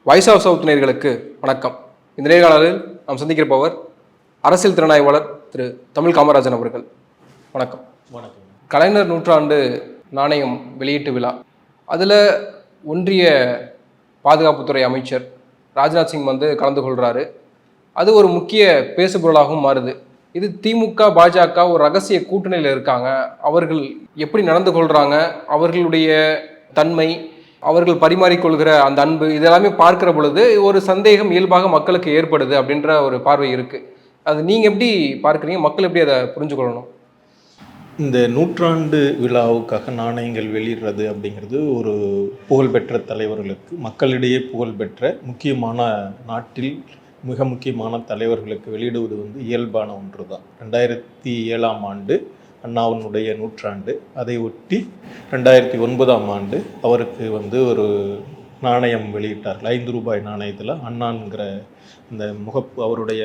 Voice of south நேயர்களுக்கு வணக்கம். இந்த நேர்காணலில் நாம் சந்திக்கிறப்பவர் அரசியல் திறனாய்வாளர் திரு தமிழ் காமராஜன் அவர்கள். வணக்கம். வணக்கம். கலைஞர் நூற்றாண்டு நாணயம் வெளியீட்டு விழா, அதில் ஒன்றிய பாதுகாப்புத்துறை அமைச்சர் ராஜ்நாத் சிங் கலந்து கொள்கிறாரு. அது ஒரு முக்கிய பேசுபொருளாகவும் மாறுது. இது திமுக பாஜக ஒரு ரகசிய கூட்டணியில் இருக்காங்க. அவர்கள் எப்படி நடந்து கொள்கிறாங்க, அவர்களுடைய தன்மை, அவர்கள் பரிமாறிக்கொள்கிற அந்த அன்பு, இதெல்லாமே பார்க்கிற பொழுது ஒரு சந்தேகம் இயல்பாக மக்களுக்கு ஏற்படுது அப்படின்ற ஒரு பார்வை இருக்குது. அது நீங்கள் எப்படி பார்க்குறீங்க? மக்கள் எப்படி அதை புரிஞ்சுக்கொள்ளணும்? இந்த நூற்றாண்டு விழாவுக்காக நாணயங்கள் வெளியிடுறது அப்படிங்கிறது ஒரு புகழ்பெற்ற தலைவர்களுக்கு, மக்களிடையே புகழ்பெற்ற முக்கியமான நாட்டில் மிக முக்கியமான தலைவர்களுக்கு வெளியிடுவது இயல்பான ஒன்று தான். 2007ஆம் ஆண்டு அண்ணாவினுடைய நூற்றாண்டு, அதை ஒட்டி 2009ஆம் ஆண்டு அவருக்கு ஒரு நாணயம் வெளியிட்டார்கள். 5 ரூபாய் நாணயத்தில் அண்ணாங்கிற அந்த முகப்பு, அவருடைய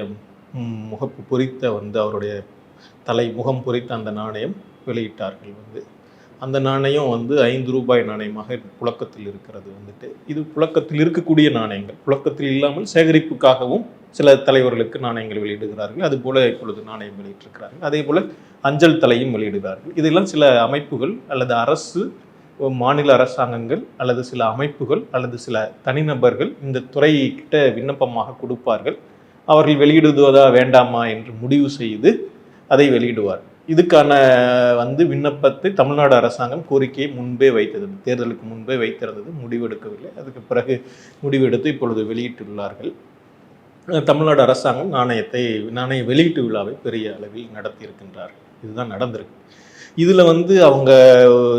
முகப்பு பொறித்த அவருடைய முகம் பொறித்த அந்த நாணயம் வெளியிட்டார்கள். அந்த நாணயம் 5 ரூபாய் நாணயமாக புழக்கத்தில் இருக்கிறது. இது புழக்கத்தில் இருக்கக்கூடிய நாணயங்கள், புழக்கத்தில் இல்லாமல் சேகரிப்புக்காகவும் சில தலைவர்களுக்கு நாணயங்கள் வெளியிடுகிறார்கள். அதுபோல் இப்பொழுது நாணயம் வெளியிட்டிருக்கிறார்கள். அதே போல் அஞ்சல் தலையும் வெளியிடுகிறார்கள். இதெல்லாம் சில அமைப்புகள் அல்லது அரசு, மாநில அரசாங்கங்கள் அல்லது சில அமைப்புகள் அல்லது சில தனிநபர்கள் இந்த துறைக்கிட்ட விண்ணப்பமாக கொடுப்பார்கள். அவர்கள் வெளியிடுவதா வேண்டாமா என்று முடிவு செய்து அதை வெளியிடுவார். இதுக்கான விண்ணப்பத்தை தமிழ்நாடு அரசாங்கம் கோரிக்கையை முன்பே வைத்தது, தேர்தலுக்கு முன்பே வைத்திருந்தது, முடிவெடுக்கவில்லை. அதுக்கு பிறகு முடிவெடுத்து இப்பொழுது வெளியிட்டுள்ளார்கள். தமிழ்நாடு அரசாங்கம் நாணய வெளியீட்டு விழாவை பெரிய அளவில் நடத்தியிருக்கின்றார்கள். இதுதான் நடந்திருக்கு. இதில் அவங்க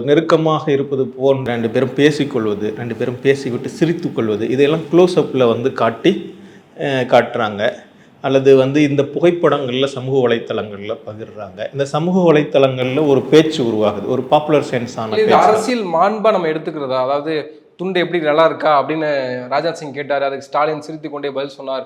நெருக்கமாக இருப்பது போல் 2 பேரும் பேசிக்கொள்வது, 2 பேரும் பேசிவிட்டு சிரித்து கொள்வது, இதையெல்லாம் க்ளோஸ்அப்பில் காட்டுறாங்க. அல்லது இந்த புகைப்படங்களில் சமூக வலைத்தளங்களில் பகிர்றாங்க. இந்த சமூக வலைத்தளங்களில் ஒரு பேச்சு உருவாகுது, ஒரு பாப்புலர் சென்ஸான அரசியல் மாண்பா நம்ம எடுத்துக்கிறதா. அதாவது துண்டு எப்படி நல்லா இருக்கா அப்படின்னு ராஜ்நாத் சிங் கேட்டார். அதுக்கு ஸ்டாலின் சிரித்து கொண்டே பதில் சொன்னார்.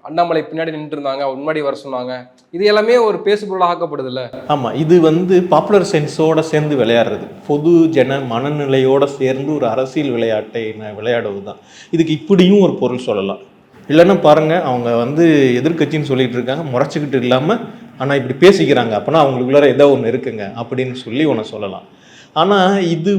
அண்ணாமலை பின்னாடி நின்று இருந்தாங்க, முன்னாடி வர சொன்னாங்க. இது எல்லாமே ஒரு பேசுபொருளாக ஆக்கப்படுது இல்லை? ஆமாம், இது பாப்புலர் சென்ஸோட சேர்ந்து விளையாடுறது, பொது ஜன மனநிலையோடு சேர்ந்து ஒரு அரசியல் விளையாட்டை விளையாடுவது தான். இதுக்கு இப்படியும் ஒரு பொருள் சொல்லலாம். இல்லைன்னா பாருங்கள், அவங்க எதிர்கட்சின்னு சொல்லிட்டு இருக்காங்க, முறைச்சிக்கிட்டு இல்லாமல் ஆனால் இப்படி பேசிக்கிறாங்க, அப்போனா அவங்களுக்குள்ளார ஏதோ ஒன்று இருக்குங்க அப்படின்னு சொல்லி ஒன்று சொல்லலாம். ஆனால் இது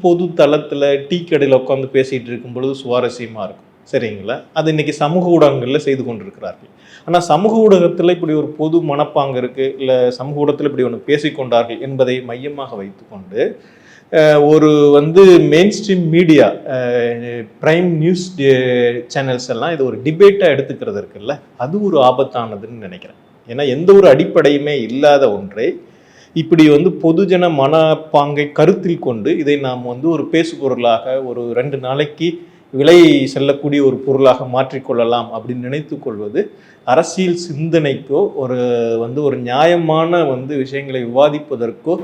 பொது தளத்தில் டீ கடையில் உட்காந்து பேசிகிட்டு இருக்கும் பொழுது சுவாரஸ்யமாக இருக்கும், சரிங்களா? அது இன்றைக்கி சமூக ஊடகங்களில் செய்து கொண்டிருக்கிறார்கள். ஆனால் சமூக ஊடகத்தில் இப்படி ஒரு பொது மனப்பாங்கு இருக்குது, இல்லை சமூக ஊடகத்தில் இப்படி ஒன்று பேசிக்கொண்டார்கள் என்பதை மையமாக வைத்துக்கொண்டு ஒரு main stream media, prime news channels எல்லாம் இது ஒரு டிபேட்டாக எடுத்துக்கிறது இருக்குல்ல, அது ஒரு ஆபத்தானதுன்னு நினைக்கிறேன். ஏன்னா எந்த ஒரு அடிப்படையுமே இல்லாத ஒன்றை இப்படி பொதுஜன மனப்பாங்கை கருத்தில் கொண்டு இதை நாம் ஒரு பேசுபொருளாக, ஒரு 2 நாளைக்கு விலை செல்லக்கூடிய ஒரு பொருளாக மாற்றிக்கொள்ளலாம் அப்படின்னு நினைத்து கொள்வது அரசியல் சிந்தனைக்கோ ஒரு நியாயமான விஷயங்களை விவாதிப்பதற்கோ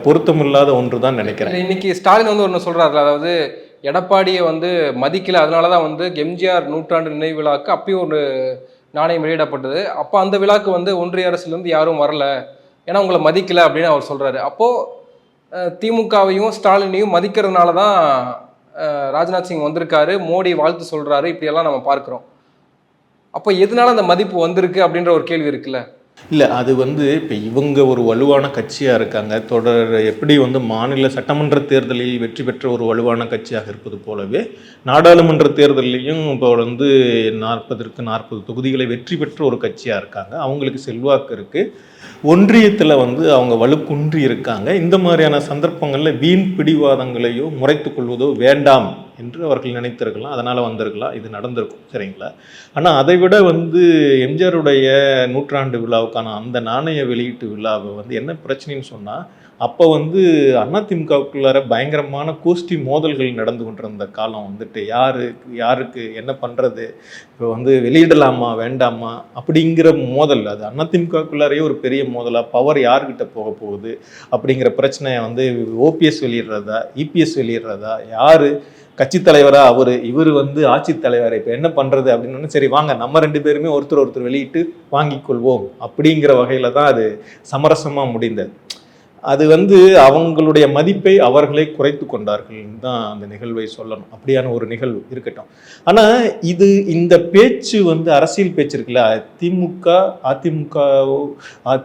பொருத்தமில்லாத ஒன்று தான் நினைக்கிறேன். இன்னைக்கு ஸ்டாலின் ஒன்று சொல்றாரு, அதாவது எடப்பாடியை மதிக்கல, அதனாலதான் எம்ஜிஆர் நூற்றாண்டு நினைவு விழாக்கு அப்பயும் ஒரு நாணயம் வெளியிடப்பட்டது. அப்போ அந்த விழாக்கு ஒன்றிய அரசுலேருந்து யாரும் வரல, ஏன்னா உங்களை மதிக்கல அப்படின்னு அவர் சொல்றாரு. அப்போ திமுகவையும் ஸ்டாலினையும் மதிக்கிறதுனால தான் ராஜ்நாத் சிங் வந்திருக்காரு, மோடி வாழ்த்து சொல்றாரு, இப்படியெல்லாம் நம்ம பார்க்கிறோம். அப்போ எதனால அந்த மதிப்பு வந்திருக்கு அப்படின்ற ஒரு கேள்வி இருக்குல்ல? இல்லை, அது இப்போ இவங்க ஒரு வலுவான கட்சியாக இருக்காங்க. எப்படி மாநில சட்டமன்ற தேர்தலில் வெற்றி பெற்ற ஒரு வலுவான கட்சியாக இருப்பது போலவே நாடாளுமன்ற தேர்தலையும் இப்போ 40க்கு 40 தொகுதிகளை வெற்றி பெற்ற ஒரு கட்சியாக இருக்காங்க. அவங்களுக்கு செல்வாக்கு இருக்குது. ஒன்றியத்தில் அவங்க வலுக்குன்றி இருக்காங்க. இந்த மாதிரியான சந்தர்ப்பங்களில் வீண் பிடிவாதங்களையோ முறைத்து கொள்வதோ வேண்டாம் என்று அவர்கள் நினைத்திருக்கலாம். அதனால் வந்திருக்கலாம், இது நடந்திருக்கும், சரிங்களா? ஆனால் அதை விட எம்ஜிஆருடைய நூற்றாண்டு விழாவுக்கான அந்த நாணய வெளியீட்டு விழாவை என்ன பிரச்சனைன்னு சொன்னால், அப்போ அதிமுகவுக்குள்ளார பயங்கரமான கோஷ்டி மோதல்கள் நடந்து கொண்டிருந்த காலம். யாருக்கு என்ன பண்ணுறது, இப்போ வெளியிடலாமா வேண்டாமா அப்படிங்கிற மோதல், அது அதிமுகவுக்குள்ளாரையே ஒரு பெரிய மோதலாக, பவர் யார்கிட்ட போக போகுது அப்படிங்கிற பிரச்சனையை ஓபிஎஸ் வெளியிடுறதா, இபிஎஸ் வெளியிடுறதா, யார் கட்சி தலைவரா, இவர் ஆட்சி தலைவர், இப்போ என்ன பண்ணுறது அப்படின்னு, சரி வாங்க நம்ம 2 பேருமே ஒருத்தர் வெளியிட்டு வாங்கிக் கொள்வோம் அப்படிங்கிற வகையில் தான் அது சமரசமாக முடிந்தது. அது வந்து அவங்களுடைய மதிப்பை அவர்களே குறைத்து கொண்டார்கள் தான் அந்த நிகழ்வை சொல்லணும். அப்படியான ஒரு நிகழ்வு இருக்கட்டும். ஆனா இந்த பேச்சு வந்து அரசியல் பேச்சு இருக்குல்ல,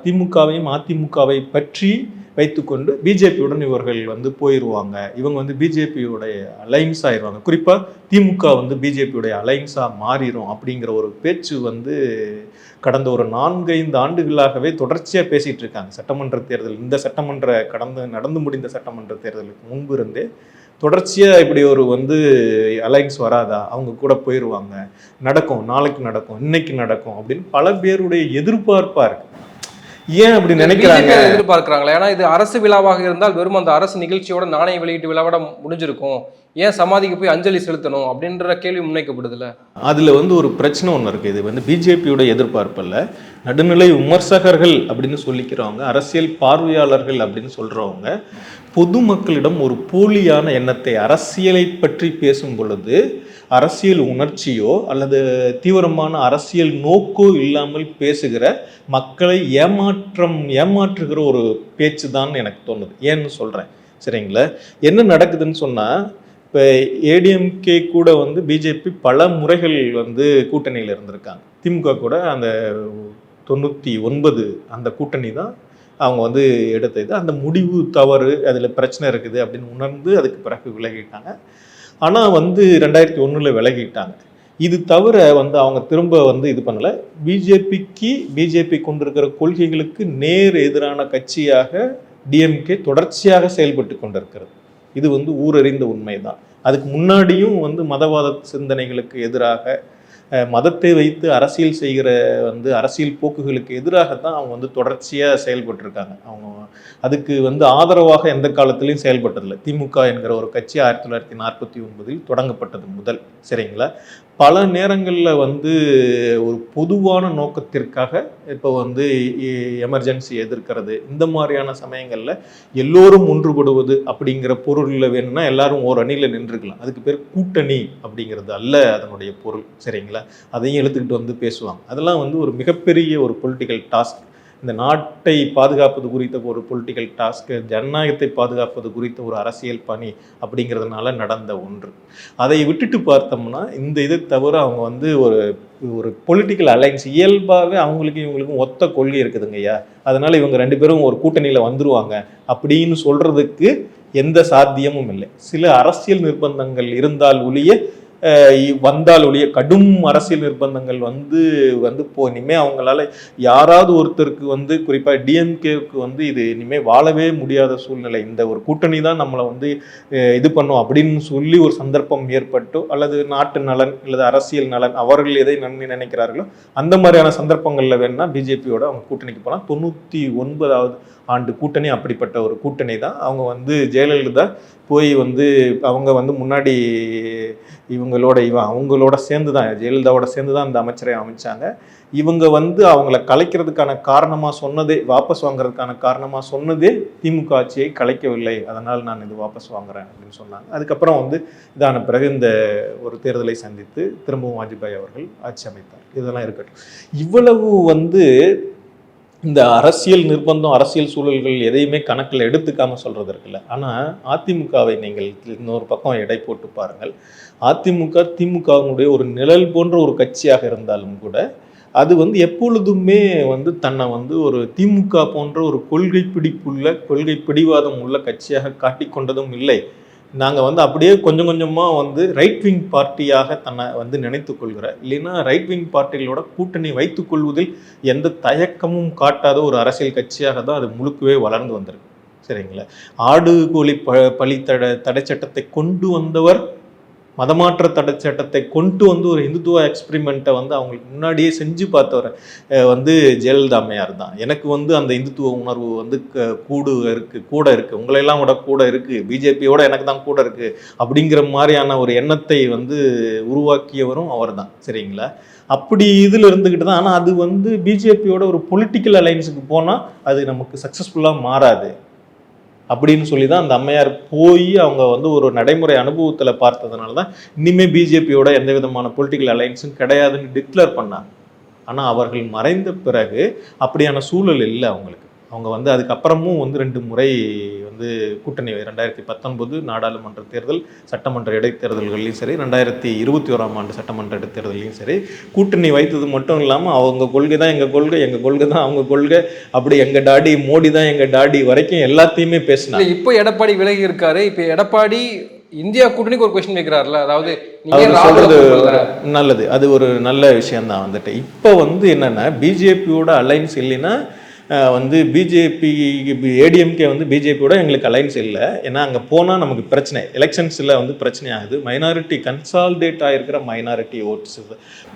திமுகவையும் அதிமுகவை பற்றி வைத்துக்கொண்டு பிஜேபியுடன் இவர்கள் வந்து போயிடுவாங்க, இவங்க வந்து பிஜேபியோடைய அலைன்ஸ் ஆயிடுவாங்க, குறிப்பா திமுக வந்து பிஜேபியோடைய அலைன்ஸா மாறிடும் அப்படிங்கிற ஒரு பேச்சு வந்து கடந்த ஒரு 4-5 ஆண்டுகளாகவே தொடர்ச்சியா பேசிட்டு இருக்காங்க. சட்டமன்ற தேர்தல், இந்த சட்டமன்ற நடந்து முடிந்த சட்டமன்ற தேர்தலுக்கு முன்பு இருந்தே தொடர்ச்சியா இப்படி ஒரு வந்து அலைன்ஸ் வராதா, அவங்க கூட போயிடுவாங்க, நடக்கும், நாளைக்கு நடக்கும், இன்னைக்கு நடக்கும் அப்படின்னு பல பேருடைய எதிர்பார்ப்பா இருக்கு. ஏன் அப்படி நினைக்கிறாங்க? எதிர்பார்க்கிறாங்களா? ஏன்னா இது அரசு விழாவாக இருந்தால் வெறும் அந்த அரசு நிகழ்ச்சியோட நாணய வெளியீட்டு விழாவோட முடிஞ்சிருக்கும், ஏன் சமாதிக்கு போய் அஞ்சலி செலுத்தணும் அப்படின்ற கேள்வி முன்வைக்கப்படுதுல்ல. அதுல வந்து ஒரு பிரச்சனை ஒன்று இருக்கு. இது வந்து பிஜேபியோட எதிர்பார்ப்பு அல்ல, நடுநிலை விமர்சகர்கள் அப்படின்னு சொல்லிக்கிறவங்க, அரசியல் பார்வையாளர்கள் அப்படின்னு சொல்றவங்க பொதுமக்களிடம் ஒரு போலியான எண்ணத்தை, அரசியலை பற்றி பேசும் பொழுது அரசியல் உணர்ச்சியோ அல்லது தீவிரமான அரசியல் நோக்கோ இல்லாமல் பேசுகிற, மக்களை ஏமாற்றுகிற ஒரு பேச்சு தான் எனக்கு தோணுது. ஏன்னு சொல்றேன் சரிங்களா? என்ன நடக்குதுன்னு சொன்னா, இப்போ ஏடிஎம்கே கூட வந்து பிஜேபி பல முறைகள் வந்து கூட்டணியில் இருந்திருக்காங்க. திமுக கூட அந்த 99 அந்த கூட்டணி தான் அவங்க வந்து எடுத்தது. அந்த முடிவு தவறு, அதில் பிரச்சனை இருக்குது அப்படின்னு உணர்ந்து அதுக்கு பிறகு விலகிட்டாங்க. ஆனால் வந்து 2001 விலகிட்டாங்க. இது தவிர வந்து அவங்க திரும்ப வந்து இது பண்ணலை. பிஜேபி கொண்டிருக்கிற கொள்கைகளுக்கு நேர் எதிரான கட்சியாக டிஎம்கே தொடர்ச்சியாக செயல்பட்டு கொண்டிருக்கிறது. இது வந்து ஊரறிந்த உண்மைதான். அதுக்கு முன்னாடியும் வந்து மதவாத சிந்தனைகளுக்கு எதிராக, மதத்தை வைத்து அரசியல் செய்கிற வந்து அரசியல் போக்குகளுக்கு எதிராகத்தான் அவங்க வந்து தொடர்ச்சியாக செயல்பட்டுருக்காங்க. அவங்க அதுக்கு வந்து ஆதரவாக எந்த காலத்திலையும் செயல்பட்டதில்லை. திமுக என்கிற ஒரு கட்சி 1949 தொடங்கப்பட்டது முதல் சரிங்களா? பல நேரங்களில் வந்து ஒரு பொதுவான நோக்கத்திற்காக, இப்போ வந்து எமர்ஜென்சி எதிர்க்கிறது, இந்த மாதிரியான சமயங்களில் எல்லோரும் ஒன்றுபடுவது அப்படிங்கிற பொருளில் வேணும்னா எல்லாரும் ஒரு அணியில் நின்றுக்கலாம். அதுக்கு பேர் கூட்டணி அப்படிங்கிறது அல்ல அதனுடைய பொருள் சரிங்களா? அதையும் எடுத்துக்கிட்டு வந்து பேசுவாங்க. அதெல்லாம் வந்து ஒரு மிகப்பெரிய ஒரு பொலிட்டிக்கல் டாஸ்க். இந்த நாட்டை பாதுகாப்பது குறித்த ஒரு பொலிட்டிக்கல் டாஸ்க்கு, ஜனநாயகத்தை பாதுகாப்பது குறித்த ஒரு அரசியல் பணி அப்படிங்கிறதுனால நடந்த ஒன்று. அதை விட்டுட்டு பார்த்தோம்னா இந்த இதை தவிர அவங்க வந்து ஒரு பொலிட்டிக்கல் அலைன்ஸ், இயல்பாகவே அவங்களுக்கும் இவங்களுக்கும் ஒத்த கொள்கை இருக்குதுங்கய்யா, அதனால இவங்க 2 பேரும் ஒரு கூட்டணியில் வந்துருவாங்க அப்படின்னு சொல்றதுக்கு எந்த சாத்தியமும் இல்லை. சில அரசியல் நிர்பந்தங்கள் இருந்தால் ஒழிய கடும் அரசியல் நிர்பந்தங்கள் வந்து இனிமே அவங்களால யாராவது ஒருத்தருக்கு வந்து, குறிப்பா டிஎம்கேவுக்கு வந்து இது இனிமே வாழவே முடியாத சூழ்நிலை, இந்த ஒரு கூட்டணி தான் நம்மளை வந்து இது பண்ணும் அப்படின்னு சொல்லி ஒரு சந்தர்ப்பம் ஏற்பட்டோ, அல்லது நாட்டு நலன் அல்லது அரசியல் நலன், அவர்கள் எதை நன்மை நினைக்கிறார்களோ அந்த மாதிரியான சந்தர்ப்பங்கள்ல வேணா பிஜேபியோட அவங்க கூட்டணிக்கு போகலாம். 99வது ஆண்டு கூட்டணி அப்படிப்பட்ட ஒரு கூட்டணி தான். அவங்க வந்து ஜெயலலிதா போய் வந்து அவங்க வந்து முன்னாடி அவங்களோட சேர்ந்து தான், ஜெயலலிதாவோட சேர்ந்து தான் அந்த அமைச்சரை அமைச்சாங்க. இவங்க வந்து அவங்கள கலைக்கிறதுக்கான காரணமாக சொன்னதே, வாபஸ் வாங்குறதுக்கான காரணமாக சொன்னதே திமுக ஆட்சியை கலைக்கவில்லை, அதனால் நான் இது வாபஸ் வாங்குறேன் அப்படின்னு சொன்னாங்க. அதுக்கப்புறம் வந்து இதான பிறகு இந்த ஒரு தேர்தலை சந்தித்து திரும்பவும் வாஜ்பாய் அவர்கள் ஆட்சி அமைத்தார். இதெல்லாம் இருக்கட்டும். இவ்வளவு வந்து இந்த அரசியல் நிர்பந்தம், அரசியல் சூழல்கள் எதையுமே கணக்கில் எடுத்துக்காம சொல்றது இருக்குல்ல. ஆனால் அதிமுகவை நீங்கள் இன்னொரு பக்கம் எடை போட்டு பாருங்கள். அதிமுக திமுகவினுடைய ஒரு நிழல் போன்ற ஒரு கட்சியாக இருந்தாலும் கூட அது வந்து எப்பொழுதுமே வந்து தன்னை வந்து ஒரு திமுக போன்ற ஒரு கொள்கை பிடிவாதம் உள்ள கட்சியாக காட்டிக்கொண்டதும் இல்லை. நாங்கள் வந்து அப்படியே கொஞ்சம் கொஞ்சமாக வந்து ரைட் விங் பார்ட்டியாக தன்னை வந்து நினைத்து கொள்கிற, இல்லைன்னா ரைட் விங் பார்ட்டிகளோட கூட்டணி வைத்துக் கொள்வதில் எந்த தயக்கமும் காட்டாத ஒரு அரசியல் கட்சியாக தான் அது முழுக்கவே வளர்ந்து வந்திருக்கு சரிங்களா? ஆடு கோழி பலி தடை சட்டத்தை கொண்டு வந்தவர், மதமாற்ற தடை சட்டத்தை கொண்டு வந்து ஒரு இந்துத்துவ எக்ஸ்பிரிமெண்ட்டை வந்து அவங்களுக்கு முன்னாடியே செஞ்சு பார்த்தவர் வந்து ஜெயலலிதா அம்மையார் தான். எனக்கு வந்து அந்த இந்துத்துவ உணர்வு வந்து கூட இருக்குது, உங்களையெல்லாம் கூட இருக்குது, பிஜேபியோட எனக்கு தான் கூட இருக்குது அப்படிங்கிற மாதிரியான ஒரு எண்ணத்தை வந்து உருவாக்கியவரும் அவர் தான் சரிங்களா? அப்படி இதில் இருந்துக்கிட்டு தான். ஆனால் அது வந்து பிஜேபியோட ஒரு பொலிட்டிக்கல் அலைன்ஸுக்கு போனால் அது நமக்கு சக்ஸஸ்ஃபுல்லாக மாறாது அப்படின்னு சொல்லி தான் அந்த அம்மையார் போய் அவங்க வந்து ஒரு நடைமுறை அனுபவத்தில் பார்த்ததுனால தான் இனிமேல் பிஜேபியோட எந்த விதமான பொலிட்டிக்கல் அலைன்ஸும் கிடையாதுன்னு டிக்ளேர் பண்ணாங்க. ஆனால் அவர்கள் மறைந்த பிறகு அப்படியான சூழல் இல்லை அவங்களுக்கு. அவங்க வந்து அதுக்கப்புறமும் வந்து 2 முறை வந்து கூட்டணி 2019 நாடாளுமன்ற தேர்தல், சட்டமன்ற இடைத்தேர்தல்கள்லையும் சரி, 2021ஆம் ஆண்டு சட்டமன்ற இடைத்தேர்தலையும் சரி, கூட்டணி வைத்தது மட்டும் இல்லாமல் அவங்க கொள்கை தான் எங்கள் கொள்கை, எங்கள் கொள்கை தான் அவங்க கொள்கை, அப்படி எங்கள் டாடி மோடி தான் எங்கள் டாடி வரைக்கும் எல்லாத்தையுமே பேசினாங்க. இப்போ எடப்பாடி விலகி இருக்காரு. இப்போ எடப்பாடி இந்தியா கூட்டணிக்கு ஒரு கொஸ்டின் வைக்கிறாருல, அதாவது அவர் சொல்றது நல்லது, அது ஒரு நல்ல விஷயம்தான். வந்துட்டு இப்போ வந்து என்னன்னா பிஜேபியோட அலைன்ஸ் இல்லைன்னா வந்து பிஜேபி ஏடிஎம்கே வந்து பிஜேபியோட எங்களுக்கு அலைன்ஸ் இல்லை, ஏன்னா அங்கே போனால் நமக்கு பிரச்சனை, எலெக்ஷன்ஸில் வந்து பிரச்சனை ஆகுது. மைனாரிட்டி கன்சால்டேட் ஆகிருக்கிற மைனாரிட்டி ஓட்ஸ்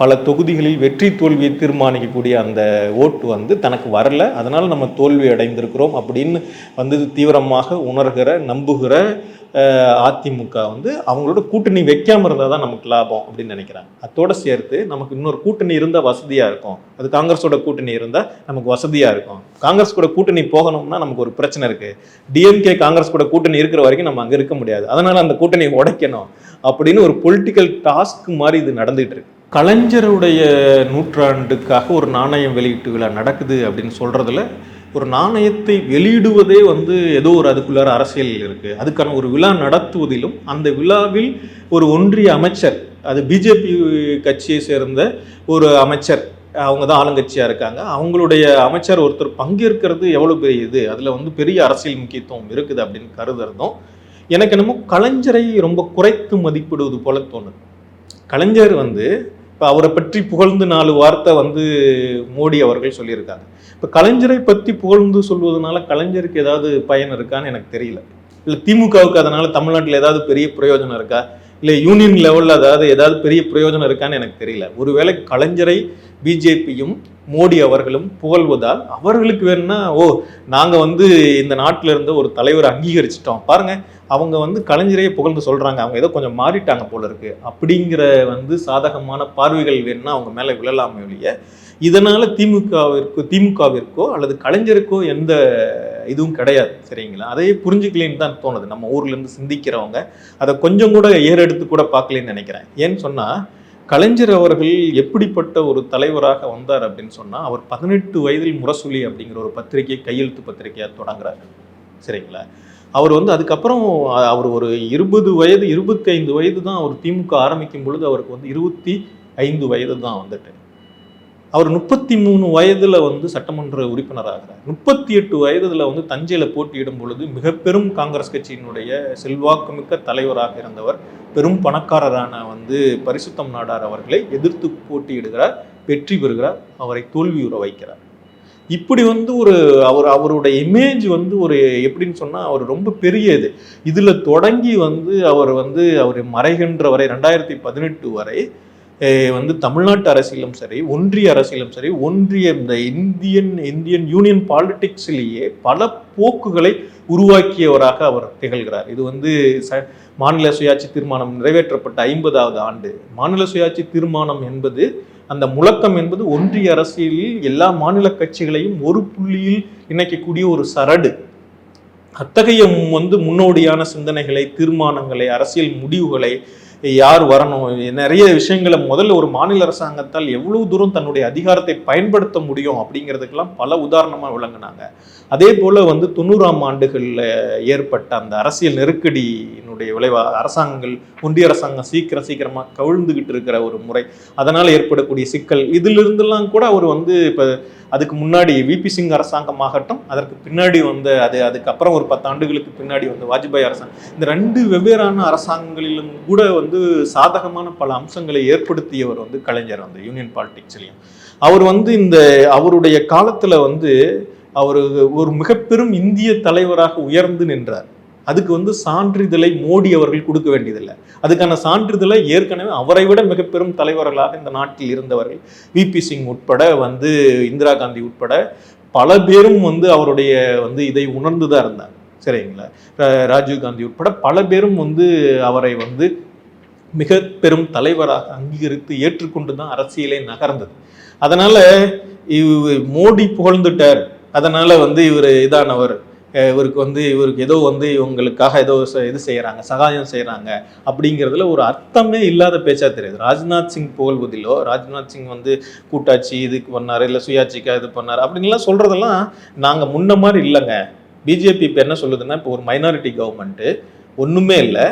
பல தொகுதிகளில் வெற்றி தோல்வியை தீர்மானிக்கக்கூடிய அந்த ஓட்டு வந்து தனக்கு வரல, அதனால் நம்ம தோல்வி அடைந்திருக்கிறோம் அப்படின்னு வந்து தீவிரமாக உணர்கிற நம்புகிற அதிமுக வந்து அவங்களோட கூட்டணி வைக்காம இருந்தால் தான் நமக்கு லாபம் அப்படின்னு நினைக்கிறாங்க. அதோட சேர்த்து நமக்கு இன்னொரு கூட்டணி இருந்தால் வசதியாக இருக்கும், அது காங்கிரஸோட கூட்டணி இருந்தால் நமக்கு வசதியாக இருக்கும். காங்கிரஸ் கூட கூட்டணி போகணும்னா நமக்கு ஒரு பிரச்சனை இருக்குது, டிஎம்கே காங்கிரஸ் கூட கூட்டணி இருக்கிற வரைக்கும் நம்ம அங்கே இருக்க முடியாது, அதனால் அந்த கூட்டணியை உடைக்கணும் அப்படின்னு ஒரு பொலிட்டிக்கல் டாஸ்க் மாதிரி இது நடந்துகிட்டு இருக்கு. கலைஞருடைய நூற்றாண்டுக்காக ஒரு நாணயம் வெளியீட்டு விழா நடக்குது அப்படின்னு சொல்கிறதுல ஒரு நாணயத்தை வெளியிடுவதே வந்து ஏதோ ஒரு அதுக்குள்ளார அரசியல் இருக்குது. அதுக்கான ஒரு விழா நடத்துவதிலும் அந்த விழாவில் ஒரு ஒன்றிய அமைச்சர், அது பிஜேபி கட்சியை சேர்ந்த ஒரு அமைச்சர், அவங்க தான் ஆளுங்கட்சியாக இருக்காங்க, அவங்களுடைய அமைச்சர் ஒருத்தர் பங்கேற்கிறது எவ்வளோ பெரிய இது, அதில் வந்து பெரிய அரசியல் முக்கியத்துவம் இருக்குது அப்படின்னு கருதுறதும் எனக்கு என்னமோ கலைஞரை ரொம்ப குறைத்து மதிப்பிடுவது போல தோணுது. கலைஞர் வந்து இப்போ அவரை பற்றி புகழ்ந்து 4 வார்த்தை வந்து மோடி அவர்கள் சொல்லியிருக்காங்க. இப்போ கலைஞரை பற்றி புகழ்ந்து சொல்வதனால கலைஞருக்கு ஏதாவது பயன் இருக்கான்னு எனக்கு தெரியல. இல்லை திமுகவுக்கு அதனால தமிழ்நாட்டில் ஏதாவது பெரிய பிரயோஜனம் இருக்கா, இல்லை யூனியன் லெவலில் ஏதாவது பெரிய பிரயோஜனம் இருக்கான்னு எனக்கு தெரியல. ஒருவேளை கலைஞரை பிஜேபியும் மோடி அவர்களும் புகழ்வதால் அவர்களுக்கு வேணும்னா நாங்கள் வந்து இந்த நாட்டில் இருந்த ஒரு தலைவரை அங்கீகரிச்சிட்டோம் பாருங்க, அவங்க வந்து கலைஞரையே புகழ்ந்து சொல்கிறாங்க, அவங்க ஏதோ கொஞ்சம் மாறிட்டாங்க போல இருக்கு அப்படிங்கிற வந்து சாதகமான பார்வைகள் வேணும்னா அவங்க மேலே விழலாமே ஒழிய இதனால் திமுகவிற்கோ அல்லது கலைஞருக்கோ எந்த இதுவும் கிடையாது. சரிங்களா? அதையே புரிஞ்சுக்கலன்னு தான் தோணுது. நம்ம ஊர்லேருந்து சிந்திக்கிறவங்க அதை கொஞ்சம் கூட ஏறெடுத்து கூட பார்க்கலன்னு நினைக்கிறேன். ஏன்னு சொன்னால் கலைஞர் அவர்கள் எப்படிப்பட்ட ஒரு தலைவராக வந்தார் அப்படின்னு சொன்னால், அவர் 18 வயதில் முரசொலி அப்படிங்கிற ஒரு பத்திரிகை கையெழுத்து பத்திரிகையாக தொடங்குறாரு. சரிங்களா? அவர் வந்து அதுக்கப்புறம் அவர் ஒரு 20 வயது 25 வயது தான் அவர் திமுக ஆரம்பிக்கும் பொழுது அவருக்கு வந்து 25 வயது தான் வந்துட்டு. அவர் 33 வயதுல வந்து சட்டமன்ற உறுப்பினர் ஆகிறார். 38 வயதுல வந்து தஞ்சையில போட்டியிடும் பொழுது மிக பெரும் காங்கிரஸ் கட்சியினுடைய செல்வாக்குமிக்க தலைவராக இருந்தவர், பெரும் பணக்காரரான வந்து பரிசுத்தம் நாடார் அவர்களை எதிர்த்து போட்டியிடுகிறார், வெற்றி பெறுகிறார், அவரை தோல்வியுற வைக்கிறார். இப்படி வந்து அவருடைய இமேஜ் வந்து ஒரு எப்படின்னு சொன்னா அவர் ரொம்ப பெரிய இதுல தொடங்கி வந்து அவர் மறைகின்ற வரை 2018 வரை வந்து தமிழ்நாட்டு அரசியலும் சரி, ஒன்றிய அரசியலும் சரி, இந்த இந்தியன் யூனியன் பாலிடிக்ஸ்லேயே பல போக்குகளை உருவாக்கியவராக அவர் திகழ்கிறார். இது வந்து மாநில சுயாட்சி தீர்மானம் நிறைவேற்றப்பட்ட 50வது ஆண்டு. மாநில சுயாட்சி தீர்மானம் என்பது, அந்த முழக்கம் என்பது ஒன்றிய அரசியலில் எல்லா மாநில கட்சிகளையும் ஒரு புள்ளியில் இணைக்கக்கூடிய ஒரு சரடு. அத்தகைய வந்து முன்னோடியான சிந்தனைகளை, தீர்மானங்களை, அரசியல் முடிவுகளை, யார் வரணும், நிறைய விஷயங்களை முதல்ல ஒரு மாநில அரசாங்கத்தால் எவ்வளவு தூரம் தன்னுடைய அதிகாரத்தை பயன்படுத்த முடியும் அப்படிங்கிறதுக்கெல்லாம் பல உதாரணமாக விளங்கினாங்க. அதே போல் வந்து 90ஆம் ஆண்டுகளில் ஏற்பட்ட அந்த அரசியல் நெருக்கடியினுடைய விளைவாக அரசாங்கங்கள், ஒன்றிய அரசாங்கம் சீக்கிரமாக கவிழ்ந்துகிட்டு இருக்கிற ஒரு முறை, அதனால் ஏற்படக்கூடிய சிக்கல், இதிலிருந்தெல்லாம் கூட அவர் வந்து இப்போ அதுக்கு முன்னாடி விபி சிங் அரசாங்கமாகட்டும், அதற்கு பின்னாடி வந்து அதுக்கப்புறம் ஒரு 10 ஆண்டுகளுக்கு பின்னாடி வந்து வாஜ்பாய் அரசாங்கம், இந்த 2 வெவ்வேறான அரசாங்கங்களிலும் கூட வந்து சாதகமான பல அம்சங்களை ஏற்படுத்தியவர் வந்து கலைஞர் வந்து யூனியன் பாலிடிக்ஸ்லையும். அவர் வந்து அவருடைய காலத்துல வந்து அவர் ஒரு மிக பெரும் இந்திய தலைவராக உயர்ந்து நின்றார். அதுக்கு வந்து சான்றிதழை மோடி அவர்கள் கொடுக்க வேண்டியதில்லை. அதுக்கான சான்றிதழை ஏற்கனவே அவரை விட மிக பெரும் தலைவர்களாக இந்த நாட்டில் இருந்தவர்கள், விபி சிங் உட்பட வந்து இந்திரா காந்தி உட்பட பல பேரும் வந்து அவருடைய வந்து இதை உணர்ந்துதான் இருந்தாங்க. சரிங்களா? ராஜீவ் காந்தி உட்பட பல பேரும் வந்து அவரை வந்து மிக பெரும் தலைவராக அங்கீகரித்து ஏற்றுக்கொண்டு தான் அரசியலே நகர்ந்தது. அதனால மோடி புகழ்ந்துட்டார், அதனால வந்து இவர் இதானவர், இவருக்கு ஏதோ இவங்களுக்காக ஏதோ இது செய்கிறாங்க, சகாயம் செய்கிறாங்க அப்படிங்கிறதுல ஒரு அர்த்தமே இல்லாத பேச்சா தெரியுது. ராஜ்நாத் சிங் புகழ்வதிலோ, ராஜ்நாத் சிங் கூட்டாட்சி இதுக்கு பண்ணாரு, இல்லை சுயாட்சிக்காக இது பண்ணாரு அப்படின்லாம் சொல்றதெல்லாம் நாங்கள் முன்ன மாதிரி இல்லைங்க. பிஜேபி இப்போ என்ன சொல்லுதுன்னா, இப்போ ஒரு மைனாரிட்டி கவர்மெண்ட்டு ஒன்றுமே இல்லை,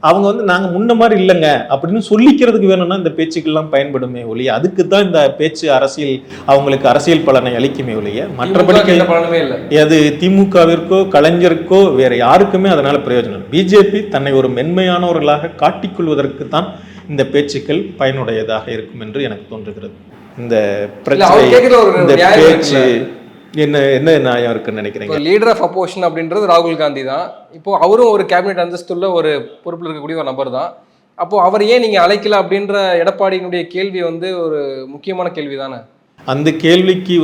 அவங்க நாங்கள் முன்ன மாதிரி இல்லைங்க அப்படின்னு சொல்லிக்கிறதுக்கு வேணும்னா இந்த பேச்சுக்கெல்லாம் பயன்படுமே ஒழிய, அதுக்கு தான் இந்த பேச்சு அரசியல் அவங்களுக்கு அரசியல் பலனை அளிக்குமே ஒழிய, மற்றபடி பலனுமே இல்லை. அது திமுகவிற்கோ கலைஞருக்கோ வேற யாருக்குமே அதனால பிரயோஜனம். பிஜேபி தன்னை ஒரு மென்மையானவர்களாக காட்டிக்கொள்வதற்கு தான் இந்த பேச்சுக்கள் பயனுடையதாக இருக்கும் என்று எனக்கு தோன்றுகிறது. இந்த பிரச்சனை, இந்த பேச்சு என்ன நியாயம் இருக்குன்னு நினைக்கிறீங்க? லீடர் ஆஃப் அப்போசிஷன் அப்படின்றது ராகுல் காந்தி தான். இப்போ அவரும் ஒரு கேபினெட் அந்தஸ்துள்ள ஒரு பொறுப்பில் இருக்கக்கூடிய ஒரு நபர் தான். அப்போ அவர் ஏன் நீங்க அழைக்கல அப்படின்ற எடப்பாடியினுடைய கேள்வி ஒரு முக்கியமான கேள்வி தானே. அந்த கேள்விக்கு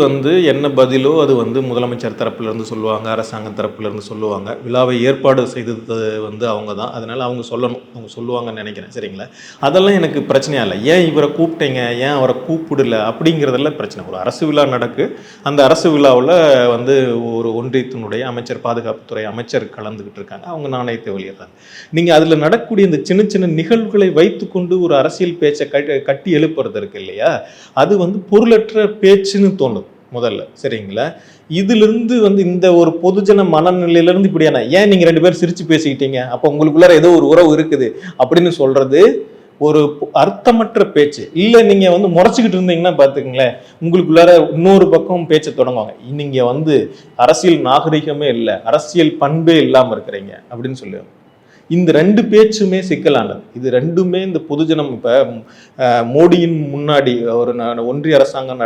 என்ன பதிலோ அது முதலமைச்சர் தரப்பிலிருந்து சொல்லுவாங்க, அரசாங்க தரப்பிலிருந்து சொல்லுவாங்க. விழாவை ஏற்பாடு செய்தது அவங்க தான், அதனால் அவங்க சொல்லணும், அவங்க சொல்லுவாங்கன்னு நினைக்கிறேன். சரிங்களா? அதெல்லாம் எனக்கு பிரச்சனையா இல்லை. ஏன் இவரை கூப்பிட்டீங்க, ஏன் அவரை கூப்பிடல அப்படிங்கிறதெல்லாம் பிரச்சனை. ஒரு அரசு விழா நடக்கு, அந்த அரசு விழாவில் ஒரு ஒன்றியத்தினுடைய அமைச்சர், பாதுகாப்புத்துறை அமைச்சர் கலந்துக்கிட்டு இருக்காங்க, அவங்க நாணயத்தை வெளியிடுறாங்க. நீங்கள் அதில் நடக்கக்கூடிய இந்த சின்ன சின்ன நிகழ்வுகளை வைத்துக்கொண்டு ஒரு அரசியல் பேச்சை கட்டி எழுப்புறது இருக்கு இல்லையா, அது பொருளற்ற பேச்சுன்னு தோணுது முதல்ல. சரிங்களா? இதிலிருந்து இந்த ஒரு பொதுஜன மனநிலையிலிருந்து இப்படியான, ஏன் நீங்க 2 பேரும் சிரிச்சு பேசிக்கிட்டீங்க, அப்போ உங்களுக்குள்ளார ஏதோ ஒரு உறவு இருக்குது அப்படின்னு சொல்றது ஒரு அர்த்தமற்ற பேச்சு. இல்லை நீங்க முறைச்சிக்கிட்டு இருந்தீங்கன்னா பார்த்துக்கங்களேன், உங்களுக்குள்ளார இன்னொரு பக்கம் பேச்சை தொடங்குவாங்க. நீங்க அரசியல் நாகரிகமே இல்லை, அரசியல் பண்பே இல்லாமல் இருக்கிறீங்க அப்படின்னு சொல்லுவாங்க. இந்த 2 பேச்சுமே சிக்கலானது. இது 2மே இந்த பொதுஜனம் இப்போ மோடியின் முன்னாடி ஒரு ஒன்றிய அரசாங்கம்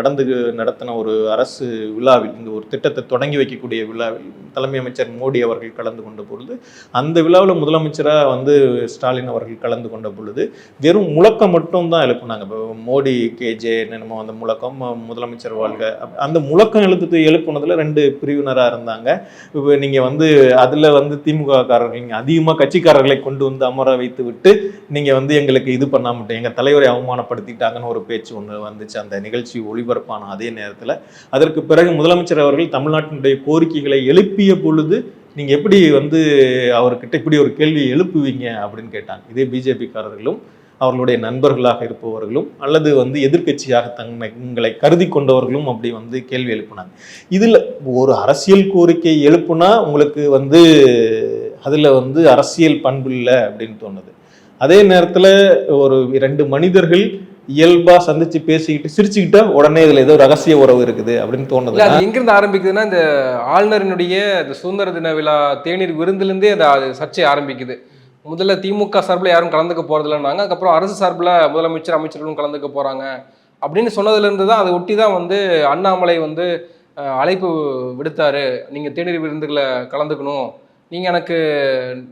நடத்தின ஒரு அரசு விழாவில், இந்த ஒரு திட்டத்தை தொடங்கி வைக்கக்கூடிய விழாவில் தலைமை அமைச்சர் மோடி அவர்கள் கலந்து கொண்ட பொழுது, அந்த விழாவில் முதலமைச்சராக ஸ்டாலின் அவர்கள் கலந்து கொண்ட பொழுது வெறும் முழக்கம் மட்டும் தான் எழுப்புனாங்க. இப்போ மோடி கேஜே என்னமோ அந்த முழக்கம், முதலமைச்சர் வாழ்க, அந்த முழக்கம் எழுப்புனதுல 2 பிரிவினராக இருந்தாங்க. இப்போ நீங்கள் அதில் திமுக காரர்கள் நீங்கள் அதிகமாக கட்சிக்காரர்களை கொண்டு அமர வைத்து விட்டு நீங்க எங்களுக்கு இது பண்ணாம எங்க தலைவரை அவமானப்படுத்திட்டாங்கன்னு ஒரு பேச்சு ஒன்று வந்துச்சு. அந்த நிகழ்ச்சி ஒளிபரப்பான அதே நேரத்தில் அதற்கு பிறகு முதலமைச்சர் அவர்கள் தமிழ்நாட்டினுடைய கோரிக்கைகளை எழுப்பிய பொழுது நீங்க எப்படி அவர்கிட்ட இப்படி ஒரு கேள்வியை எழுப்புவீங்க அப்படின்னு கேட்டாங்க. இதே பிஜேபிக்காரர்களும் அவர்களுடைய நண்பர்களாக இருப்பவர்களும் அல்லது எதிர்கட்சியாக தங்களை கருதி கொண்டவர்களும் அப்படி கேள்வி எழுப்பினாங்க. இதுல ஒரு அரசியல் கோரிக்கை எழுப்புனா உங்களுக்கு அதுல அரசியல் பண்பு இல்லை அப்படின்னு தோணுது. அதே நேரத்துல ஒரு 2 மனிதர்கள் இயல்பா சந்திச்சு பேசிக்கிட்டு சிரிச்சுக்கிட்டா உடனே இதுல ஏதோ ரகசிய உறவு இருக்குது அப்படின்னு தோணுது. எங்கிருந்து ஆரம்பிக்குதுன்னா, இந்த ஆளுநரினுடைய இந்த சுதந்திர தின விழா தேநீர் விருந்திலிருந்தே அது சர்ச்சை ஆரம்பிக்குது. முதல்ல திமுக சார்பில் யாரும் கலந்துக்க போறதில்லைன்னாங்க, அதுக்கப்புறம் அரசு சார்பில் முதலமைச்சர் அமைச்சர்களும் கலந்துக்க போறாங்க அப்படின்னு சொன்னதுலேருந்து தான் அதை ஒட்டி தான் அண்ணாமலை அழைப்பு விடுத்தாரு, நீங்க தேநீர் விருந்துகளை கலந்துக்கணும், நீங்கள் எனக்கு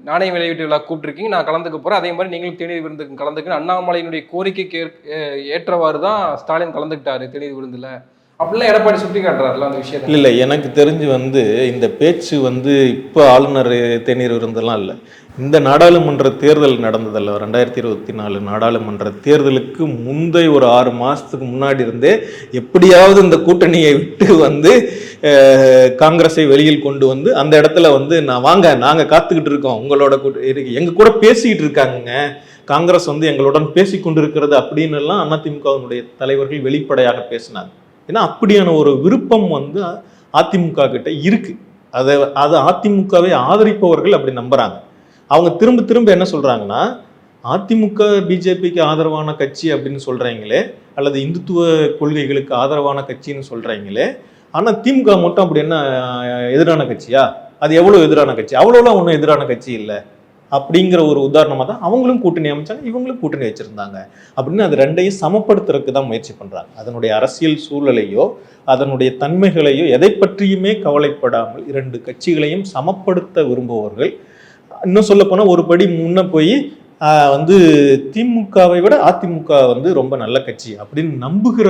நாணய வெளியீட்டு விழா கூப்பிட்டுருக்கீங்க, நான் கலந்துக்க போகிறேன், அதே மாதிரி நீங்களும் தேநீர் விருந்துக்கு கலந்துக்கணும். அண்ணாமலையினுடைய கோரிக்கைக்கு ஏற்றவாறு தான் ஸ்டாலின் கலந்துக்கிட்டாரு தேநீர் விருந்தில் அப்படிலாம் எடப்பாடி சுட்டி காட்டுறாருல அந்த விஷயம். இல்லை, எனக்கு தெரிஞ்சு இந்த பேச்சு இப்போ ஆளுநர் தேநீர் விருந்தெல்லாம் இல்லை. இந்த நாடாளுமன்ற தேர்தல் நடந்ததல்ல, 2024 நாடாளுமன்ற தேர்தலுக்கு முந்தைய ஒரு 6 மாதத்துக்கு முன்னாடி இருந்தே எப்படியாவது இந்த கூட்டணியை விட்டு காங்கிரஸை வெளியில் கொண்டு அந்த இடத்துல நான் வாங்க, நாங்கள் காத்துக்கிட்டு இருக்கோம், உங்களோட எங்க கூட பேசிக்கிட்டு இருக்காங்க, காங்கிரஸ் எங்களுடன் பேசி கொண்டிருக்கிறது அப்படின்னு எல்லாம் அதிமுகவினுடைய தலைவர்கள் வெளிப்படையாக பேசினாங்க. ஏன்னா அப்படியான ஒரு விருப்பம் அதிமுக கிட்ட இருக்கு. அதை அதிமுகவை ஆதரிப்பவர்கள் அப்படி நம்புறாங்க. அவங்க திரும்ப திரும்ப என்ன சொல்றாங்கன்னா, அதிமுக பிஜேபிக்கு ஆதரவான கட்சி அப்படின்னு சொல்றீங்களே, அல்லது இந்துத்துவ கொள்கைகளுக்கு ஆதரவான கட்சின்னு சொல்றீங்களே, ஆனா திமுக மட்டும் அப்படி என்ன எதிரான கட்சியா? அது எவ்வளவு எதிரான கட்சி? அவ்வளோலாம் ஒன்றும் எதிரான கட்சி இல்லை அப்படிங்கிற ஒரு உதாரணமாக தான் அவங்களும் கூட்டணி அமைச்சாங்க, இவங்களும் கூட்டணி வச்சிருந்தாங்க அப்படின்னு அது 2ஐயும் சமப்படுத்துறதுக்கு தான் முயற்சி பண்றாங்க. அதனுடைய அரசியல் சூழலையோ அதனுடைய தன்மைகளையோ எதை பற்றியுமே கவலைப்படாமல் 2 கட்சிகளையும் சமப்படுத்த விரும்புபவர்கள். இன்னும் சொல்ல போனா ஒரு படி முன்ன போய் திமுகவை விட அதிமுக ரொம்ப நல்ல கட்சி அப்படின்னு நம்புகிற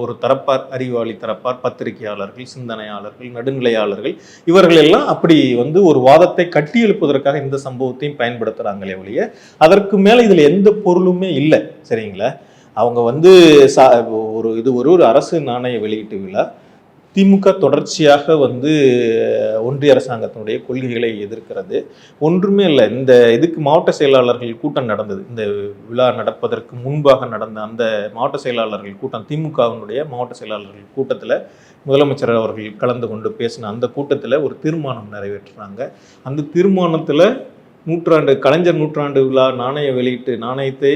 ஒரு தரப்பார், அறிவாளி தரப்பார், பத்திரிகையாளர்கள், சிந்தனையாளர்கள், நடுநிலையாளர்கள், இவர்கள் எல்லாம் அப்படி ஒரு வாதத்தை கட்டி எழுப்புவதற்காக இந்த சம்பவத்தையும் பயன்படுத்துறாங்களே ஒழிய அதற்கு மேல இதுல எந்த பொருளுமே இல்லை. சரிங்களா? அவங்க ஒரு அரசு நாணய வெளியீட்டு விழா, திமுக தொடர்ச்சியாக வந்து ஒன்றிய அரசாங்கத்தினுடைய கொள்கைகளை எதிர்க்கிறது. ஒன்றுமே இல்லை, இந்த இதுக்கு மாவட்ட செயலாளர்கள் கூட்டம் நடந்தது. இந்த விழா நடப்பதற்கு முன்பாக நடந்த அந்த மாவட்ட செயலாளர்கள் கூட்டம், திமுகவினுடைய மாவட்ட செயலாளர்கள் கூட்டத்தில் முதலமைச்சர் அவர்கள் கலந்து கொண்டு பேசின அந்த கூட்டத்தில் ஒரு தீர்மானம் நிறைவேற்றுறாங்க. அந்த தீர்மானத்தில் கலைஞர் நூற்றாண்டு விழா நாணயத்தை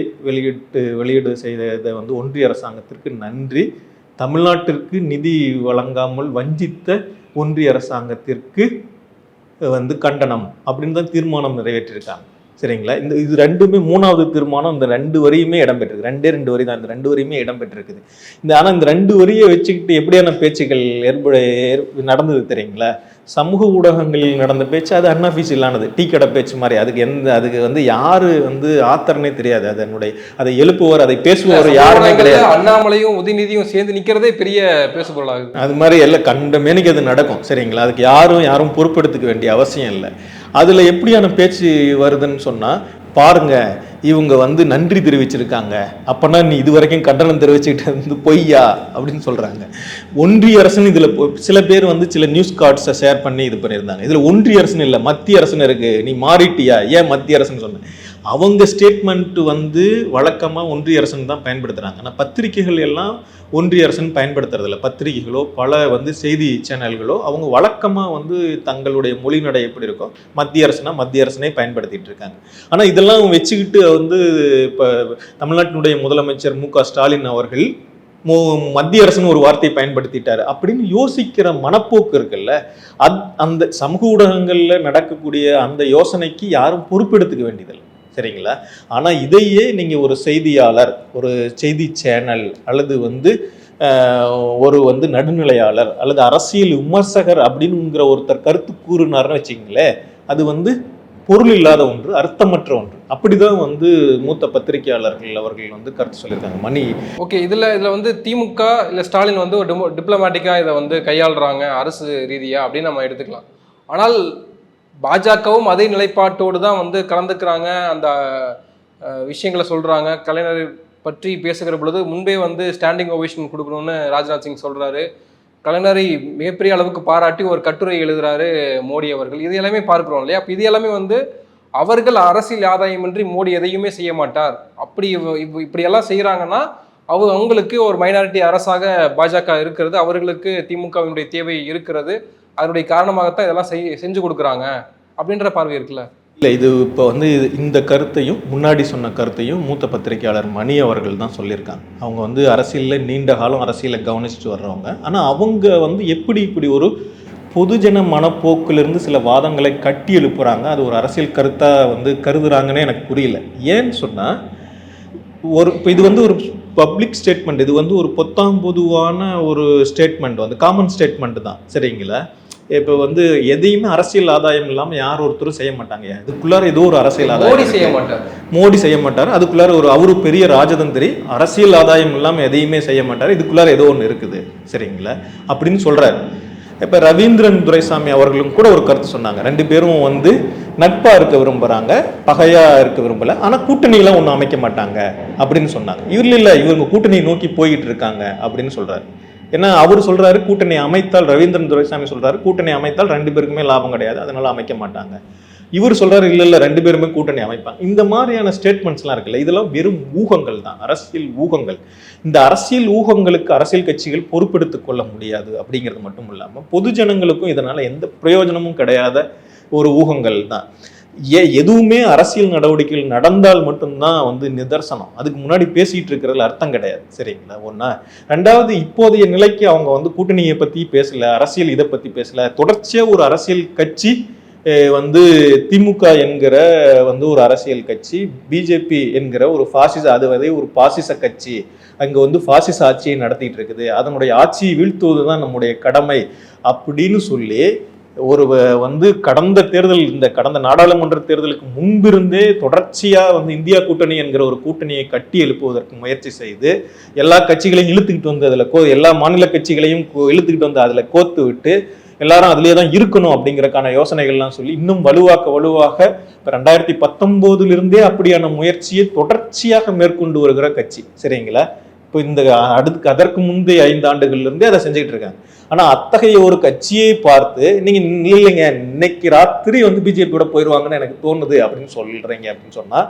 வெளியீடு செய்ததை வந்து ஒன்றிய அரசாங்கத்திற்கு நன்றி, தமிழ்நாட்டிற்கு நிதி வழங்காமல் வஞ்சித்த ஒன்றிய அரசாங்கத்திற்கு வந்து கண்டனம் அப்படின்னு தான் தீர்மானம் நிறைவேற்றியிருக்காங்க. சரிங்களா? இது ரெண்டுமே மூணாவது தீர்மானம். இந்த 2 வரியுமே இடம்பெற்றிருக்கு. 2 வரி தான், இந்த 2 வரியுமே இடம்பெற்றிருக்குது. ஆனால் இந்த 2 வரியை வச்சுக்கிட்டு எப்படியான பேச்சுக்கள் நடந்தது தெரியுங்களா? சமூக ஊடகங்களில் நடந்த பேச்சு அது அன்அஃபிஷியலானது, டீ கடை பேச்சு மாதிரி. அதுக்கு வந்து யாரு வந்து ஆத்தர்னே தெரியாது. அதை எழுப்புவர், அதை பேசுபவர் யாருமே கிடையாது. அண்ணாமலையும் உதயநிதியும் சேர்ந்து நிக்கிறதே பெரிய பேசுபொருளாகுது. அது மாதிரி எல்லாம் கண்ட மேனிக்கு அது நடக்கும். சரிங்களா? அதுக்கு யாரும் பொறுப்பெடுத்துக்க வேண்டிய அவசியம் இல்லை. அதுல எப்படியான பேச்சு வருதுன்னு சொன்னா, பாருங்க இவங்க வந்து நன்றி தெரிவிச்சிருக்காங்க, அப்பனா நீ இது வரைக்கும் கண்டனம் தெரிவிச்சுக்கிட்டு வந்து பொய்யா அப்படின்னு சொல்றாங்க. ஒன்றிய அரசுன்னு இதுல சில பேர் வந்து சில நியூஸ் கார்ட்ஸை ஷேர் பண்ணி இது பண்ணியிருந்தாங்க. இதுல ஒன்றிய அரசுன்னு இல்லை, மத்திய அரசுன்னு இருக்கு. நீ மாறிட்டியா, ஏன் மத்திய அரசுன்னு சொன்ன? அவங்க ஸ்டேட்மெண்ட் வந்து வழக்கமாக ஒன்றிய அரசுன்னு தான் பயன்படுத்துகிறாங்க. ஆனால் பத்திரிகைகள் எல்லாம் ஒன்றிய அரசுன்னு பயன்படுத்துறதில்ல. பத்திரிகைகளோ பல வந்து செய்தி சேனல்களோ அவங்க வழக்கமாக வந்து தங்களுடைய மொழிநடை எப்படி இருக்கோ மத்திய அரசுனே பயன்படுத்திட்டு இருக்காங்க. ஆனால் இதெல்லாம் வச்சுக்கிட்டு வந்து இப்போ தமிழ்நாட்டினுடைய முதலமைச்சர் மு க ஸ்டாலின் அவர்கள் மத்திய அரசுன்னு ஒரு வார்த்தையை பயன்படுத்திட்டாரு அப்படின்னு யோசிக்கிற மனப்போக்கு இருக்குல்ல, அந்த சமூக ஊடகங்களில் நடக்கக்கூடிய அந்த யோசனைக்கு யாரும் பொறுப்பெடுத்துக்க வேண்டியதில்லை. சரிங்களா? ஆனால் இதையே நீங்கள் ஒரு செய்தியாளர், ஒரு செய்தி சேனல் அல்லது வந்து ஒரு வந்து நடுநிலையாளர் அல்லது அரசியல் விமர்சகர் அப்படின்னுங்கிற ஒருத்தர் கருத்து கூறுனார்னு வச்சுங்களேன், அது வந்து பொருள் இல்லாத ஒன்று, அர்த்தமற்ற ஒன்று. அப்படிதான் வந்து மூத்த பத்திரிகையாளர்கள் அவர்கள் வந்து கருத்து சொல்லியிருக்காங்க. மணி ஓகே, இதில் வந்து திமுக இல்லை ஸ்டாலின் வந்து ஒரு டிப்ளமேட்டிக்காக இதை வந்து கையாளுறாங்க அரசு ரீதியாக அப்படின்னு நம்ம எடுத்துக்கலாம். ஆனால் பாஜகவும் அதே நிலைப்பாட்டோடு தான் வந்து கலந்துக்கிறாங்க, அந்த விஷயங்களை சொல்கிறாங்க. கலைஞரை பற்றி பேசுகிற பொழுது முன்பே வந்து ஸ்டாண்டிங் ஓவேஷன் கொடுக்கணும்னு ராஜ்நாத் சிங் சொல்கிறாரு. கலைஞரை மிகப்பெரிய அளவுக்கு பாராட்டி ஒரு கட்டுரை எழுதுகிறாரு மோடி அவர்கள். இது எல்லாமே பார்க்குறோம் இல்லையா? அப்போ இது எல்லாமே வந்து அவர்கள் அரசியல் ஆதாயமின்றி மோடி எதையுமே செய்ய மாட்டார். இப்படியெல்லாம் செய்கிறாங்கன்னா அவங்களுக்கு ஒரு மைனாரிட்டி அரசாக பாஜக இருக்கிறது, அவர்களுக்கு திமுகவினுடைய தேவை இருக்கிறது, அதனுடைய காரணமாகத்தான் இதெல்லாம் செஞ்சு கொடுக்குறாங்க அப்படின்ற பார்வை இருக்குல்ல. இல்லை, இது இப்போ வந்து இந்த கருத்தையும் முன்னாடி சொன்ன கருத்தையும் மூத்த பத்திரிகையாளர் மணி அவர்கள் தான் சொல்லியிருக்காங்க. அவங்க வந்து அரசியலில் நீண்ட காலம் அரசியலை கவனிச்சுட்டு வர்றவங்க. ஆனால் அவங்க வந்து இப்படி ஒரு பொதுஜன மனப்போக்கிலிருந்து சில வாதங்களை கட்டி எழுப்புறாங்க, அது ஒரு அரசியல் கருத்தாக வந்து கருதுறாங்கன்னே எனக்கு புரியல. ஏன்னு சொன்னால் இப்போ இது வந்து ஒரு பப்ளிக் ஸ்டேட்மெண்ட், இது வந்து ஒரு பொத்தாம்பொதுவான ஒரு ஸ்டேட்மெண்ட், வந்து காமன் ஸ்டேட்மெண்ட் தான். சரிங்களா? இப்போ வந்து எதையுமே அரசியல் ஆதாயம் இல்லாமல் யார் ஒருத்தரும் செய்ய மாட்டாங்க. இதுக்குள்ளார ஏதோ ஒரு அரசியல் ஆதாயம் மோடி செய்ய மாட்டார். அதுக்குள்ளார அவரு பெரிய ராஜதந்திரி, அரசியல் ஆதாயம் இல்லாமல் எதையுமே செய்ய மாட்டார், இதுக்குள்ளார ஏதோ ஒன்று இருக்குது. சரிங்களா? அப்படின்னு சொல்றாரு. இப்போ ரவீந்திரன் துரைசாமி அவர்களும் கூட ஒரு கருத்து சொன்னாங்க. 2 பேரும் வந்து நட்பா இருக்க விரும்புறாங்க, பகையா இருக்க விரும்பல, ஆனால் கூட்டணியெல்லாம் ஒன்றும் அமைக்க மாட்டாங்க அப்படின்னு சொன்னாங்க. இவங்க கூட்டணியை நோக்கி போயிட்டு இருக்காங்க அப்படின்னு சொல்றாரு. ஏன்னா அவர் சொல்றாரு கூட்டணி அமைத்தால், ரவீந்திரன் துரைசாமி சொல்றாரு கூட்டணி அமைத்தால் 2 பேருக்குமே லாபம் கிடையாது, அதனால அமைக்க மாட்டாங்க. இவர் சொல்றாரு இல்ல 2 பேருமே கூட்டணி அமைப்பாங்க. இந்த மாதிரியான ஸ்டேட்மெண்ட்ஸ்லாம் இருக்குல்ல, இதெல்லாம் வெறும் ஊகங்கள் தான், அரசியல் ஊகங்கள். இந்த அரசியல் ஊகங்களுக்கு அரசியல் கட்சிகள் பொறுப்பெடுத்துக் கொள்ள முடியாது அப்படிங்கிறது மட்டும் இல்லாமல் பொதுஜனங்களுக்கும் இதனால எந்த பிரயோஜனமும் கிடையாத ஒரு ஊகங்கள் தான். எதுவுமே அரசியல் நடவடிக்கைகள் நடந்தால் மட்டும்தான் வந்து நிதர்சனம். அதுக்கு முன்னாடி பேசிட்டு இருக்கிறதுல அர்த்தம் கிடையாது. சரிங்களா? ஒன்னா. 2வது, இப்போதைய நிலைக்கு அவங்க வந்து கூட்டணியை பத்தி பேசல, அரசியல் இதை பத்தி பேசல. தொடர்ச்சியா ஒரு அரசியல் கட்சி வந்து திமுக என்கிற வந்து ஒரு அரசியல் கட்சி, பிஜேபி என்கிற ஒரு ஒரு பாசிச கட்சி அங்க வந்து பாசிச ஆட்சியை நடத்திட்டு இருக்குது, அதனுடைய ஆட்சியை வீழ்த்துவதுதான் நம்முடைய கடமை அப்படின்னு சொல்லி ஒரு வந்து கடந்த நாடாளுமன்ற தேர்தலுக்கு முன்பிருந்தே தொடர்ச்சியா வந்து இந்தியா கூட்டணி என்கிற ஒரு கூட்டணியை கட்டி எழுப்புவதற்கு முயற்சி செய்து எல்லா கட்சிகளையும் இழுத்துக்கிட்டு வந்து எல்லா மாநில கட்சிகளையும் இழுத்துக்கிட்டு வந்து அதுல கோத்து விட்டு எல்லாரும் அதுலயே தான் இருக்கணும் அப்படிங்கறக்கான யோசனைகள்லாம் சொல்லி இன்னும் வலுவாக 2019 அப்படியான முயற்சியை தொடர்ச்சியாக மேற்கொண்டு வருகிற கட்சி. சரிங்களா? இப்போ இந்த அதற்கு முந்தைய 5 ஆண்டுகள்ல இருந்தே அதை செஞ்சுக்கிட்டு இருக்காங்க. ஆனா அத்தகைய ஒரு கட்சியை பார்த்து நீங்க இல்லைங்க இன்னைக்கு ராத்திரி வந்து பிஜேபியோட போயிடுவாங்கன்னு எனக்கு தோணுது அப்படின்னு சொல்றீங்க அப்படின்னு சொன்னா,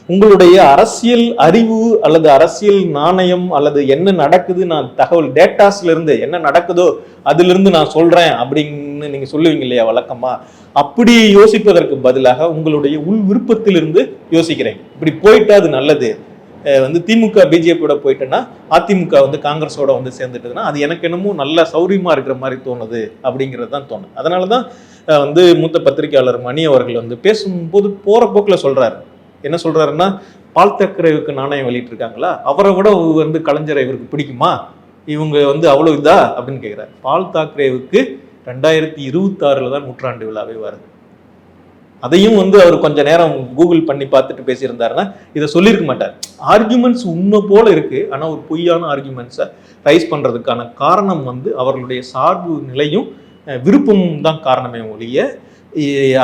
உங்களுடைய அரசியல் அறிவு அல்லது அரசியல் நாணயம் அல்லது என்ன நடக்குது, நான் தகவல் டேட்டாஸ்ல இருந்து என்ன நடக்குதோ அதுல இருந்து நான் சொல்றேன் அப்படின்னு நீங்க சொல்லுவீங்க இல்லையா வழக்கமா, அப்படி யோசிப்பதற்கு பதிலாக உங்களுடைய உள் விருப்பத்திலிருந்து யோசிக்கிறேன். இப்படி போயிட்டா அது நல்லது, வந்து திமுக பிஜேபியோட போயிட்டேன்னா அதிமுக வந்து காங்கிரஸோட வந்து சேர்ந்துட்டுதுன்னா அது எனக்கு என்னமோ நல்ல சௌரியமா இருக்கிற மாதிரி தோணுது அப்படிங்கிறது தான் தோணுது. அதனாலதான் வந்து மூத்த பத்திரிகையாளர் மணி அவர்கள் வந்து பேசும்போது போற போக்குல சொல்றாரு. என்ன சொல்றாருன்னா, பால் தாக்கரேவுக்கு நாணயம் வெளியிட்டு இருக்காங்களா, அவரை விட வந்து கலைஞரை இவருக்கு பிடிக்குமா, இவங்க வந்து அவ்வளவு இதா அப்படின்னு கேட்கிறார். பால் தாக்கரேவுக்கு 2026 தான் நூற்றாண்டு விழாவே வருது. அதையும் வந்து அவர் கொஞ்ச நேரம் கூகுள் பண்ணி பார்த்துட்டு பேசியிருந்தாருன்னா இதை சொல்லியிருக்க மாட்டார். ஆர்குமெண்ட்ஸ் உண்மை போல இருக்கு, ஆனா ஒரு பொய்யான ஆர்குமெண்ட்ஸை ரைஸ் பண்றதுக்கான காரணம் வந்து அவர்களுடைய சார்பு நிலையும் விருப்பமும் தான் காரணமே ஒழிய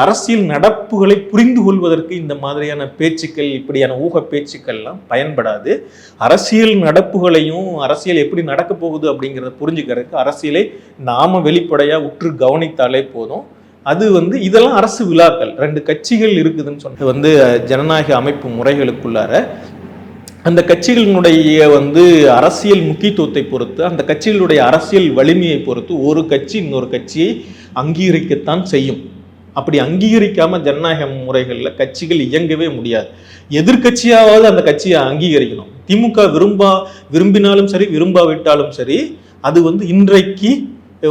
அரசியல் நடப்புகளை புரிந்து கொள்வதற்கு இந்த மாதிரியான பேச்சுக்கள், இப்படியான ஊக பேச்சுக்கள்லாம் பயன்படாது. அரசியல் நடப்புகளையும் அரசியல் எப்படி நடக்க போகுது அப்படிங்கிறத புரிஞ்சுக்கிறதுக்கு அரசியலை நாம வெளிப்படையா உற்று கவனித்தாலே போதும். அது வந்து இதெல்லாம் அரசு விழாக்கள், 2 கட்சிகள் இருக்குதுன்னு சொன்ன வந்து ஜனநாயக அமைப்பு முறைகளுக்குள்ளார அந்த கட்சிகளினுடைய வந்து அரசியல் முக்கியத்துவத்தை பொறுத்து, அந்த கட்சிகளுடைய அரசியல் வலிமையை பொறுத்து ஒரு கட்சி இன்னொரு கட்சியை அங்கீகரிக்கத்தான் செய்யும். அப்படி அங்கீகரிக்காம ஜனநாயக முறைகள்ல கட்சிகள் இயங்கவே முடியாது. எதிர்கட்சியாவது அந்த கட்சியை அங்கீகரிக்கணும். திமுக விரும்பினாலும் சரி விரும்பாவிட்டாலும் சரி, அது வந்து இன்றைக்கு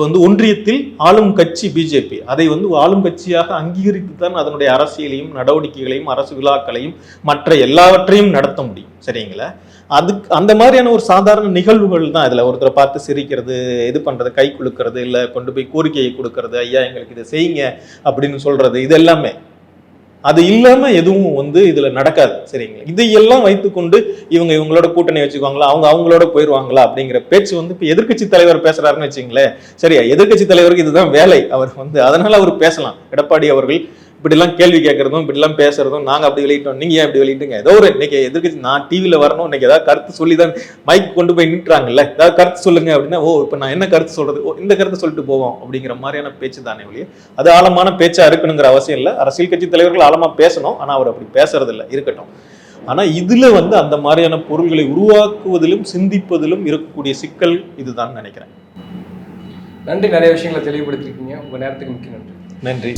வந்து ஒன்றியத்தில் ஆளும் கட்சி பிஜேபி, அதை வந்து ஆளும் கட்சியாக அங்கீகரித்து தான் அதனுடைய அரசியலையும் நடவடிக்கைகளையும் அரசு விழாக்களையும் மற்ற எல்லாவற்றையும் நடத்த முடியும். சரிங்களா? அதுக்கு அந்த மாதிரியான ஒரு சாதாரண நிகழ்வுகள் தான் இதுல ஒருத்தரை பார்த்து சிரிக்கிறது, இது பண்றது, கை குலுக்கிறது, இல்லை கொண்டு போய் கோரிக்கையை கொடுக்கறது, ஐயா எங்களுக்கு இதை செய்யுங்க அப்படின்னு சொல்றது, இது எல்லாமே அது இல்லாம எதுவும் வந்து இதுல நடக்காது. சரிங்களா? இதையெல்லாம் வைத்துக்கொண்டு இவங்களோட கூட்டணி வச்சுக்குவாங்களா, அவங்களோட போயிடுவாங்களா அப்படிங்கிற பேச்சு வந்து இப்ப எதிர்கட்சி தலைவர் பேசுறாருன்னு வச்சுங்களேன். சரியா? எதிர்கட்சி தலைவருக்கு இதுதான் வேலை. அவர் வந்து அதனால அவர் பேசலாம். எடப்பாடி அவர்கள் இப்படிலாம் கேள்வி கேட்கறதும் இப்படிலாம் பேசுறதும், நாங்க அப்படி வெளியிட்டோம், நீங்க ஏன் அப்படி வெளியிட்டுங்க, ஏதோ ஒரு இன்னைக்கு எதிர்கட்சி நான் டிவியில வரணும், இன்னைக்கு ஏதாவது கருத்து சொல்லிதான் மைக் கொண்டு போய் நின்றாங்கல்ல, ஏதாவது கருத்து சொல்லுங்க அப்படின்னா, ஓ இப்ப நான் என்ன கருத்து சொல்றது, ஓ இந்த கருத்து சொல்லிட்டு போவோம் அப்படிங்கிற மாதிரியான பேச்சு தானே ஒழிய அது ஆழமான பேச்சா இருக்கணுங்கிற அவசியம் இல்லை. அரசியல் கட்சி தலைவர்கள் ஆழமா பேசணும், ஆனா அவர் அப்படி பேசுறது இல்லை, இருக்கட்டும். ஆனா இதுல வந்து அந்த மாதிரியான பொருள்களை உருவாக்குவதிலும் சிந்திப்பதிலும் இருக்கக்கூடிய சிக்கல் இதுதான் நினைக்கிறேன். நன்றி, நிறைய விஷயங்களை தெளிவுபடுத்திருக்கீங்க. உங்க நேரத்துக்கு மிக்க நன்றி. நன்றி.